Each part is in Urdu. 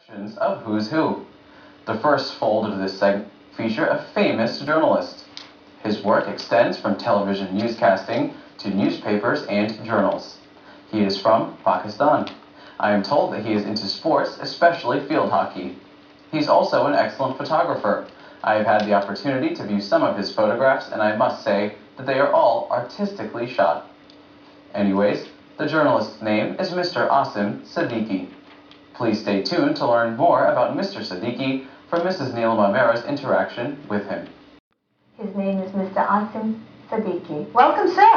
Sections of Who's Who. The first fold of this segment feature a famous journalist. His work extends from television newscasting to newspapers and journals. He is from Pakistan. I am told that he is into sports, especially field hockey. He's also an excellent photographer. I have had the opportunity to view some of his photographs, and I must say that they are all artistically shot. Anyways, the journalist's name is Mr. Asim Siddiqui. Please stay tuned to learn more about Mr. Siddiqui from Mrs. Neelima Mehra's interaction with him. His name is Mr. Asim Siddiqui. Welcome, sir.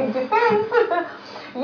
It depends.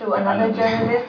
to another journalist.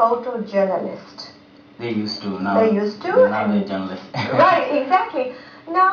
photo journalist. They used to. Now they used to. Now they're journalists. Right, exactly. Now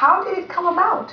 How did it come about?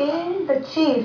being the chief,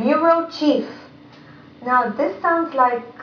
Bureau chief. Now this sounds like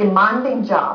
demanding job.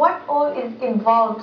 what all is involved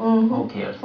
who cares.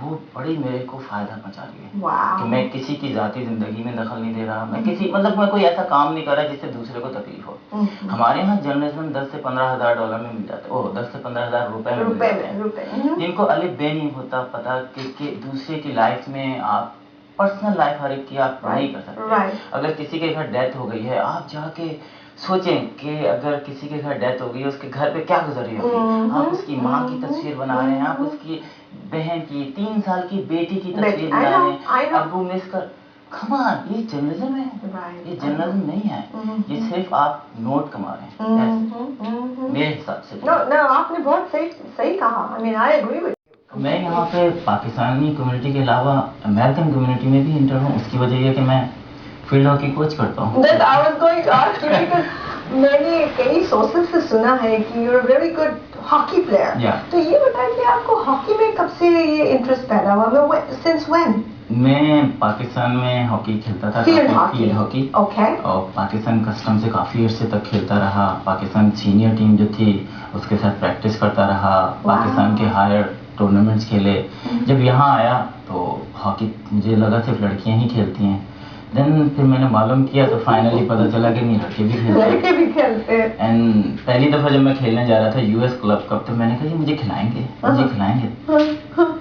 وہ بڑی میرے کو فائدہ پہنچا رہی ہے Wow. کہ میں کسی کی ذاتی زندگی میں دخل نہیں دے رہا, میں کسی مطلب میں کوئی ایسا کام نہیں کر رہا جس سے دوسرے کو تکلیف ہو. ہمارے یہاں جرنلزم 10 سے 15,000 ڈالر میں مل جاتا ہے, 10 سے 15,000 روپے میں مل جاتے ہیں, جن کو الف بے نہیں ہوتا پتا کہ دوسرے کی لائف میں آپ پرسنل لائف ہر ایک کی آپ نہیں کر سکتے. اگر کسی کے گھر ڈیتھ ہو گئی ہے, آپ جا کے سوچیں کہ اگر کسی کے گھر ڈیتھ ہو گئی ہے اس کے گھر پہ کیا گزر رہی ہوگی. آپ اس کی ماں کی تصویر بنا رہے ہیں, آپ اس کی بہن کی 3 سال کی بیٹی کی تصویر بنا رہے ہیں, ابو مس کر. کمان, یہ جرنلزم ہے, یہ جرنلزم نہیں ہے, یہ صرف آپ نوٹ کما رہے ہیں میرے حساب سے. آپ نے بہت صحیح کہا. I mean, I agree with you. میں یہاں پہ پاکستانی کمیونٹی کے علاوہ امریکن کمیونٹی میں بھی انٹر ہوں. اس کی وجہ یہ کہ میں فیلڈ ہاکی کوچ کرتا ہوں. I was going to ask you because میں نے کئی سورسز سے سنا ہے کہ you are very good hockey player. تو یہ بتائیں کہ آپ کو ہاکی میں کب سے یہ انٹرسٹ پیدا ہوا, سنس وین؟ میں پاکستان میں ہاکی کھیلتا تھا, فیلڈ ہاکی, اور پاکستان کسٹم سے کافی عرصے تک کھیلتا رہا. پاکستان سینئر ٹیم جو تھی اس کے ساتھ پریکٹس کرتا رہا, پاکستان کے ہائر ٹورنامنٹس کھیلے. جب یہاں آیا تو ہاکی مجھے لگا صرف لڑکیاں ہی کھیلتی ہیں. دین پھر میں نے معلوم کیا تو فائنلی پتہ چلا کہ نہیں, لڑکے بھی کھیلتے ہیں. اینڈ پہلی دفعہ جب میں کھیلنے جا رہا تھا US کلب کپ, تو میں نے کہا جی مجھے کھلائیں گے.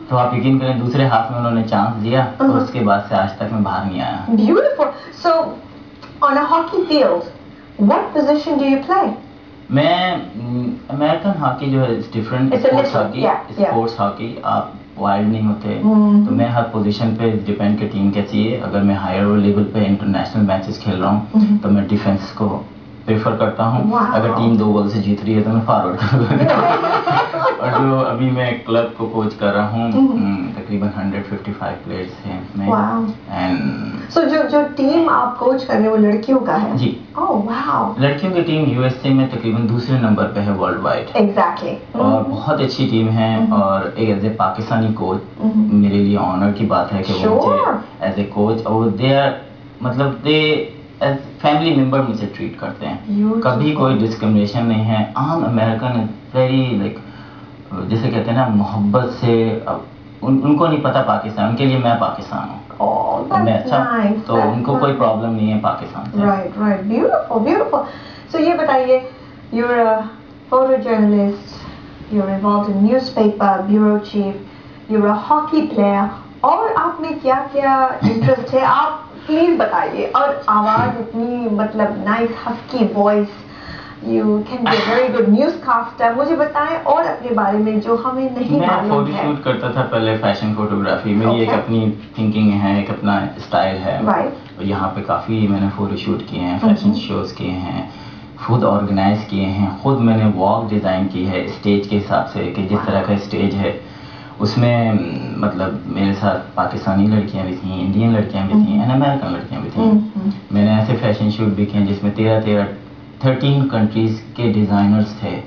تو آپ یقین کریں دوسرے ہاتھ میں انہوں نے چانس دیا, اور اس کے بعد سے آج تک میں باہر نہیں آیا. Beautiful. So on a hockey field what position do you play? میں امریکن ہاکی جو ہے ڈفرینٹ اسپورٹس ہاکی, آپ وائلڈ نہیں ہوتے, تو میں ہر پوزیشن پہ ڈپینڈ کہ ٹیم کیسی ہے. اگر میں ہائر لیول پہ انٹرنیشنل میچز کھیل رہا ہوں تو میں ڈیفینس کو پریفر کرتا ہوں. اگر ٹیم 2 گول سے جیت رہی ہے تو میں فارورڈ کرتا ہوں. اور جو ابھی میں کلب کو کوچ کر رہا ہوں, تقریباً 155 پلیئرس ہیں میں. اینڈ سو جو ٹیم آپ کوچ کر رہے ہیں وہ لڑکیوں کا ہے؟ جی. لڑکیوں کی ٹیم USA میں تقریباً دوسرے نمبر پہ ہے ورلڈ وائڈ. ایگزیکٹلی. اور بہت اچھی ٹیم ہے. اور ایک ایز اے پاکستانی کوچ میرے لیے آنر کی بات ہے کہ وہ مجھے ایز اے کوچ, اور دے آر مطلب دے ایز فیملی ممبر مجھے ٹریٹ کرتے ہیں. کبھی کوئی ڈسکرمنیشن نہیں ہے. عام امریکن ویری لائک جیسے کہتے ہیں نا محبت سے, ان کو نہیں پتا پاکستان, ان کے لیے میں پاکستان ہوں, میں اچھا, تو ان کو کوئی پرابلم نہیں ہے پاکستان سے. رائٹ. بیوٹیفل. سو یہ بتائیے, you are a photo journalist, you are involved in newspaper, bureau chief, you are a hockey player, اور آپ میں کیا کیا انٹرسٹ ہے آپ پلیز بتائیے. اور آواز اتنی مطلب nice husky voice, you can be a very good newscaster. مجھے بتائیں اور اپنے بارے میں جو ہمیں نہیں معلوم ہے. میں فوٹو شوٹ کرتا تھا پہلے, فیشن فوٹوگرافی میری ایک اپنی تھنکنگ ہے, ایک اپنا اسٹائل ہے. اور یہاں پہ کافی میں نے فوٹو شوٹ کیے ہیں, فیشن شوز کیے ہیں, خود آرگنائز کیے ہیں, خود میں نے واک ڈیزائن کی ہے اسٹیج کے حساب سے کہ جس طرح کا اسٹیج ہے اس میں مطلب میرے ساتھ پاکستانی لڑکیاں بھی تھیں, انڈین لڑکیاں بھی تھیں, اینڈ امریکن لڑکیاں بھی تھیں. میں نے ایسے فیشن شوٹ بھی کیے جس میں 13 کنٹریز کے ڈیزائنرز تھے.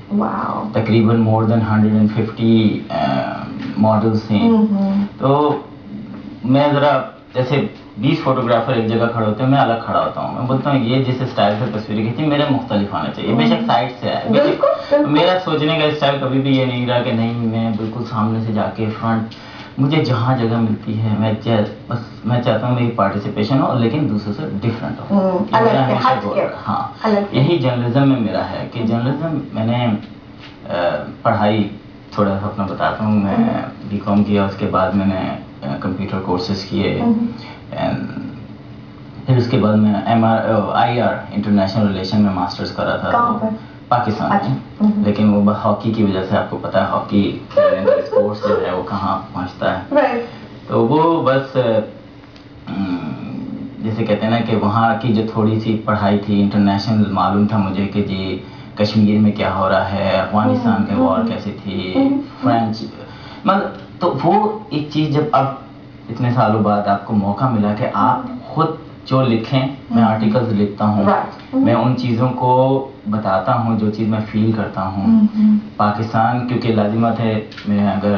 تقریباً مور دین 150 ماڈلس تھیں. تو میں ذرا جیسے 20 فوٹوگرافر ایک جگہ کھڑے ہوتے ہیں, میں الگ کھڑا ہوتا ہوں. میں بولتا ہوں یہ جس اسٹائل سے تصویریں کھینچی میرے مختلف آنا چاہیے, بے شک سائڈ سے آئے. میرا سوچنے کا اسٹائل کبھی بھی یہ نہیں رہا کہ نہیں میں بالکل سامنے سے جا کے فرنٹ. مجھے جہاں جگہ ملتی ہے بس میں چاہتا ہوں میری پارٹیسپیشن ہو, لیکن دوسروں سے ڈفرینٹ ہو. ہاں, یہی جرنلزم میں میرا ہے کہ جرنلزم میں نے پڑھائی تھوڑا سا اپنا بتاتا ہوں. میں BCom کیا, اس کے بعد میں نے کمپیوٹر کورسز کیے, پھر اس کے بعد میں IR انٹرنیشنل ریلیشن میں ماسٹرز کرا تھا پاکستان میں. لیکن وہ ہاکی کی وجہ سے, آپ کو پتا ہے ہاکی اسپورٹس جو ہے وہ کہاں پہنچتا ہے, تو وہ بس جیسے کہتے ہیں نا کہ وہاں کی جو تھوڑی سی پڑھائی تھی انٹرنیشنل, معلوم تھا مجھے کہ جی کشمیر میں کیا ہو رہا ہے, افغانستان کے وار کیسی تھی, فرینچ مطلب. تو وہ ایک چیز جب اب اتنے سالوں بعد آپ کو موقع ملا کہ آپ خود جو لکھیں, میں آرٹیکلز لکھتا ہوں, میں ان چیزوں کو بتاتا ہوں جو چیز میں فیل کرتا ہوں. پاکستان کیونکہ لازمت ہے, میں اگر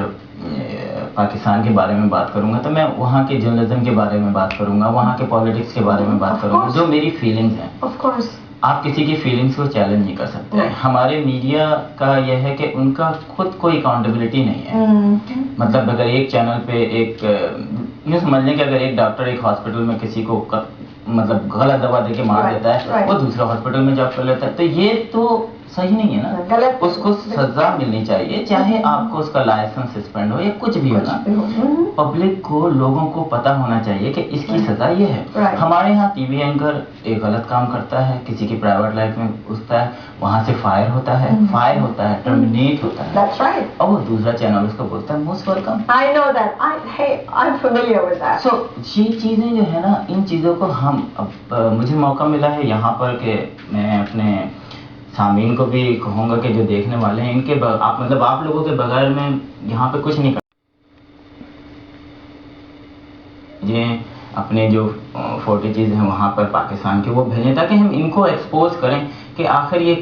پاکستان کے بارے میں بات کروں گا تو میں وہاں کے جرنلزم کے بارے میں بات کروں گا, وہاں کے پالیٹکس کے بارے میں بات کروں گا, جو میری فیلنگز ہیں. آپ کسی کی فیلنگس کو چیلنج نہیں کر سکتے ہیں. ہمارے میڈیا کا یہ ہے کہ ان کا خود کوئی اکاؤنٹیبلٹی نہیں ہے. مطلب اگر ایک چینل پہ ایک یہ سمجھ لیں کہ اگر ایک ڈاکٹر ایک ہاسپٹل میں کسی کو مطلب غلط دوا دے کے مار دیتا ہے, وہ دوسرا ہاسپٹل میں جاب کر لیتا ہے, تو یہ تو صحیح نہیں ہے نا. اس کو سزا ملنی چاہیے, چاہے آپ کو اس کا لائسنس سسپینڈ ہو یا کچھ بھی ہو نا. پبلک کو, لوگوں کو پتہ ہونا چاہیے کہ اس کی سزا یہ ہے. ہمارے یہاں ٹی وی اینکر ایک غلط کام کرتا ہے, کسی کی پرائیویٹ لائف میں گھستا ہے, وہاں سے فائر ہوتا ہے, ٹرمینیٹ ہوتا ہے, اور وہ دوسرا چینل اس کو بولتا ہے موسٹ ویلکم. سو یہ چیزیں جو ہے نا, ان چیزوں کو ہم مجھے موقع ملا ہے یہاں پر کہ میں اپنے سامعین کو بھی کہوں گا کہ جو دیکھنے والے ہیں, ان کے مطلب آپ لوگوں کے بغیر میں یہاں پہ کچھ نہیں کر یہ اپنے جو فوٹیجز ہیں وہاں پر پاکستان کے وہ بھیجیں, تاکہ ہم ان کو ایکسپوز کریں کہ آخر یہ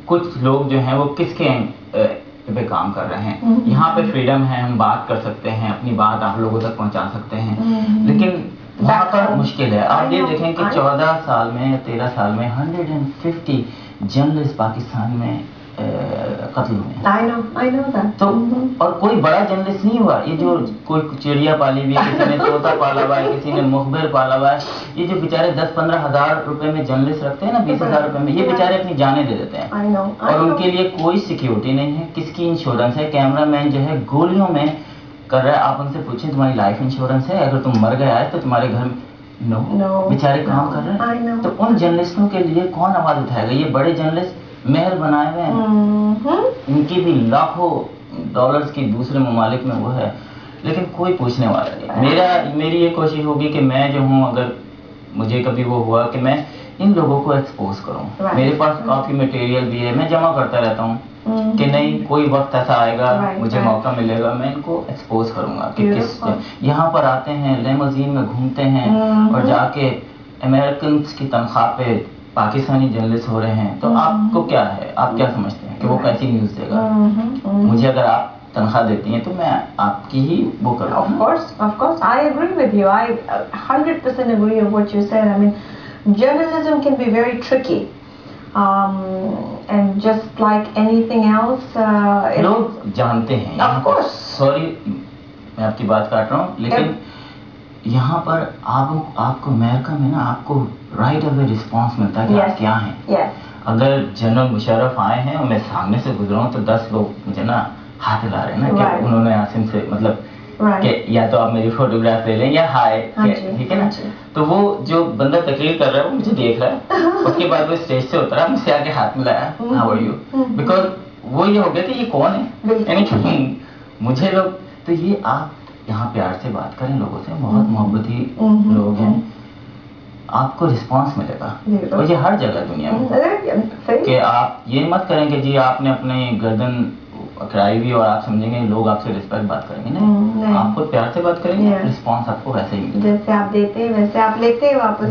کچھ لوگ جو ہیں وہ کس کے پہ کام کر رہے ہیں. یہاں پہ فریڈم ہے, ہم بات کر سکتے ہیں, اپنی بات آپ لوگوں تک پہنچا سکتے ہیں, لیکن وہاں پر مشکل ہے. آپ یہ دیکھیں کہ 14 سال میں یا 13 سال میں 150 جرنلسٹ پاکستان میں قتل ہوئے. تو اور کوئی بڑا جرنلسٹ نہیں ہوا. یہ جو کوئی چڑیا پالی ہوئی ہے, کسی نے طوطا پالا ہوا ہے, کسی نے مخبر پالا ہوا ہے, یہ جو بیچارے 10-15 ہزار روپے میں جرنلسٹ رکھتے ہیں نا, 20,000 روپے میں, یہ بیچارے اپنی جانیں دے دیتے ہیں, اور ان کے لیے کوئی سیکیورٹی نہیں ہے. کس کی انشورنس ہے؟ کیمرہ مین جو ہے گولیوں میں کر رہا ہے. آپ ان سے پوچھیں تمہاری لائف انشورنس ہے, اگر تم مر گیا ہے تو تمہارے گھر میں بیچارے کام کر رہے ہیں. تو ان جرنلسٹوں کے لیے کون آواز اٹھائے گا؟ یہ بڑے جرنلسٹ محل بنائے ہوئے ہیں, ان کی بھی لاکھوں ڈالرز کی دوسرے ممالک میں وہ ہے, لیکن کوئی پوچھنے والا نہیں. میری یہ کوشش ہوگی کہ میں جو ہوں, اگر مجھے کبھی وہ ہوا کہ میں ان لوگوں کو ایکسپوز کروں. میرے پاس کافی مٹیریل بھی ہے, میں جمع کرتا رہتا ہوں کہ نہیں کوئی وقت ایسا آئے گا, مجھے موقع ملے گا, میں ان کو ایکسپوز کروں گا کہ کس یہاں پر آتے ہیں, لیموزین میں گھومتے ہیں, اور جا کے امریکنس کی تنخواہ پہ پاکستانی جرنلسٹ ہو رہے ہیں. تو آپ کو کیا ہے, آپ کیا سمجھتے ہیں کہ وہ کیسی نیوز دے گا؟ مجھے اگر آپ تنخواہ دیتی ہیں تو میں آپ کی ہی وہ کروں گا. Of course, I agree with you. I 100% agree with what you said. I mean, journalism can be very tricky. And just like anything else, لوگ جانتے ہیں. Of course. سوری میں آپ کی بات کاٹ رہا ہوں, لیکن یہاں پر آپ کو امریکہ میں نا آپ کو رائٹ اوے رسپانس ملتا ہے کہ آپ کیا ہیں. اگر جنرل مشرف آئے ہیں اور میں سامنے سے گزرا ہوں تو 10 لوگ مجھے نا ہاتھ ہلا رہے ہیں نا کہ انہوں نے عاصم سے مطلب کہ یا تو آپ میری فوٹوگراف لے لیں یا ہائے, ٹھیک ہے نا. تو وہ جو بندہ تقریر کر رہا ہے وہ مجھے دیکھ رہا ہے, اس کے بعد وہ اسٹیج سے اترا, مجھ سے آگے ہاتھ ملایا, ہاؤ آر یو, بیکاز وہ یہ ہو گیا کہ یہ کون ہے, یعنی مجھے لوگ. تو یہ آپ یہاں پیار سے بات کریں لوگوں سے, بہت محبتی لوگ ہیں, آپ کو رسپانس ملے گا. اور یہ ہر جگہ دنیا میں کہ آپ یہ مت کریں کہ جی آپ نے اپنی گردن اکڑائی ہوئی اور آپ سمجھیں گے لوگ آپ سے رسپیکٹ بات کریں گے. نہیں, آپ کو پیار سے بات کریں گے, رسپانس آپ کو ویسے ہی ملے گا. جیسے آپ دیتے ہیں ویسے آپ لیتے ہیں واپس.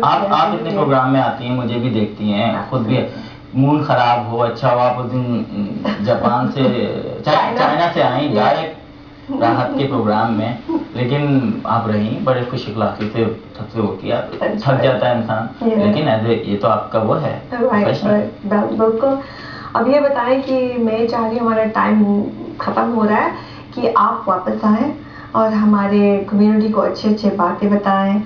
آپ اتنے پروگرام میں آتی ہیں, مجھے بھی دیکھتی ہیں, خود بھی مون خراب ہو, اچھا ہو, آپ اس دن جاپان سے چائنا سے آئیں ڈائریکٹ راحت کے پروگرام میں, لیکن آپ رہیں بڑے خوش اخلاقی سے, سب سے وہ کیا, تھک جاتا ہے انسان, لیکن ایز اے یہ تو آپ کا وہ ہے. بالکل. اب یہ بتائیں کہ میں چاہ رہی ہوں, ہمارا ٹائم ختم ہو رہا ہے, کہ آپ واپس آئیں اور ہمارے کمیونٹی کو اچھے باتیں بتائیں,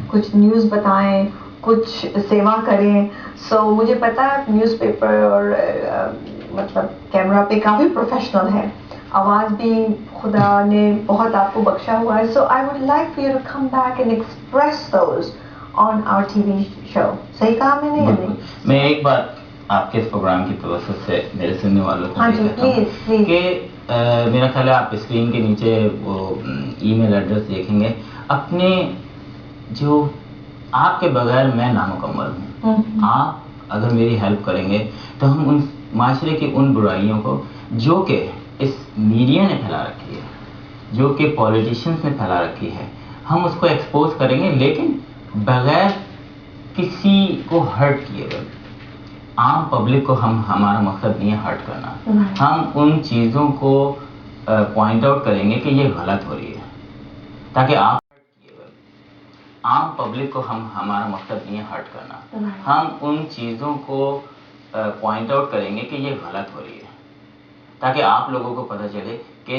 کچھ نیوز بتائیں, کچھ سیوا کریں. سو مجھے پتا ہے نیوز پیپر اور مطلب کیمرہ پہ کافی پروفیشنل ہے, آواز بھی خدا نے بہت آپ کو بخشا ہوا ہے. So I would like for you to come back and express those on our T V show. صحیح کہا میں نے یا نہیں؟ میں ایک بات آپ کے اس پروگرام کی توسط سے میرے سننے والوں کو کہتا ہوں کہ میرا خیال ہے آپ اسکرین کے نیچے وہ ای میل ایڈریس دیکھیں گے. اپنے جو آپ کے بغیر میں نامکمل ہوں, آپ اگر میری ہیلپ کریں گے تو ہم ان معاشرے کی ان برائیوں کو جو کہ اس میڈیا نے پھیلا رکھی ہے, جو کہ پولیٹیشینس نے پھیلا رکھی ہے, ہم اس کو ایکسپوز کریں گے, لیکن بغیر کسی کو ہرٹ کیے ہوئے. عام پبلک کو ہمارا مقصد نہیں ہے ہرٹ کرنا, ہم ان چیزوں کو پوائنٹ آؤٹ کریں گے کہ یہ غلط ہو رہی ہے, تاکہ عام پبلک کو ہمارا مقصد نہیں ہے ہرٹ کرنا. ہم ان چیزوں کو پوائنٹ آؤٹ کریں گے کہ یہ غلط ہو رہی ہے تاکہ آپ لوگوں کو پتہ چلے کہ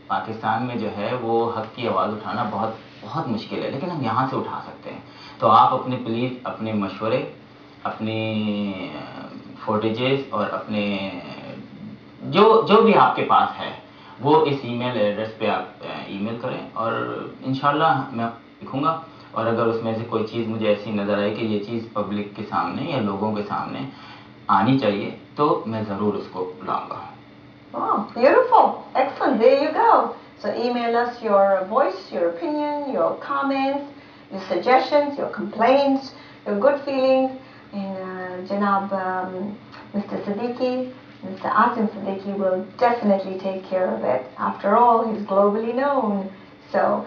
پاکستان میں جو ہے وہ حق کی آواز اٹھانا بہت بہت مشکل ہے لیکن ہم یہاں سے اٹھا سکتے ہیں. تو آپ اپنے پلیز اپنے مشورے اپنی فوٹیجز اور اپنے جو بھی آپ کے پاس ہے وہ اس ای میل ایڈریس پہ آپ ای میل کریں اور انشاءاللہ میں لکھوں گا. اور اگر اس میں سے کوئی چیز مجھے ایسی نظر آئی کہ یہ چیز پبلک کے سامنے یا لوگوں کے سامنے آنی چاہیے تو میں ضرور اس کو لاؤں گا. Oh, beautiful. Excellent. There you go. So email us your voice, your opinion, your comments, your suggestions, your complaints, your good feelings. And Janab, Mr. Siddiqui, Mr. Asim Siddiqui will definitely take care of it. After all, he's globally known. So,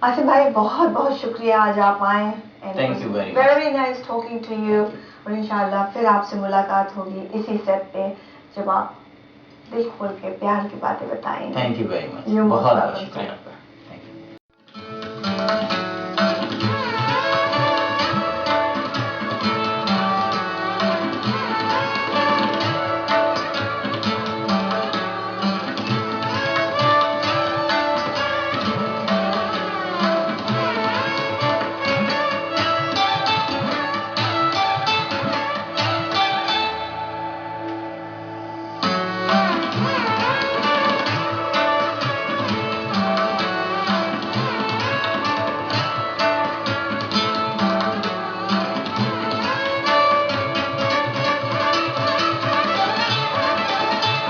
Asim bhai, bahut bahut shukriya aaj aap aaye. And Thank you very much. Very nice talking to you. اور انشاءاللہ پھر آپ سے ملاقات ہوگی اسی سیٹ پہ جب آپ دل کھول کے پیار کی باتیں بتائیں گے. Thank you very much. بہت بہت شکریہ آپ کا. Thank you.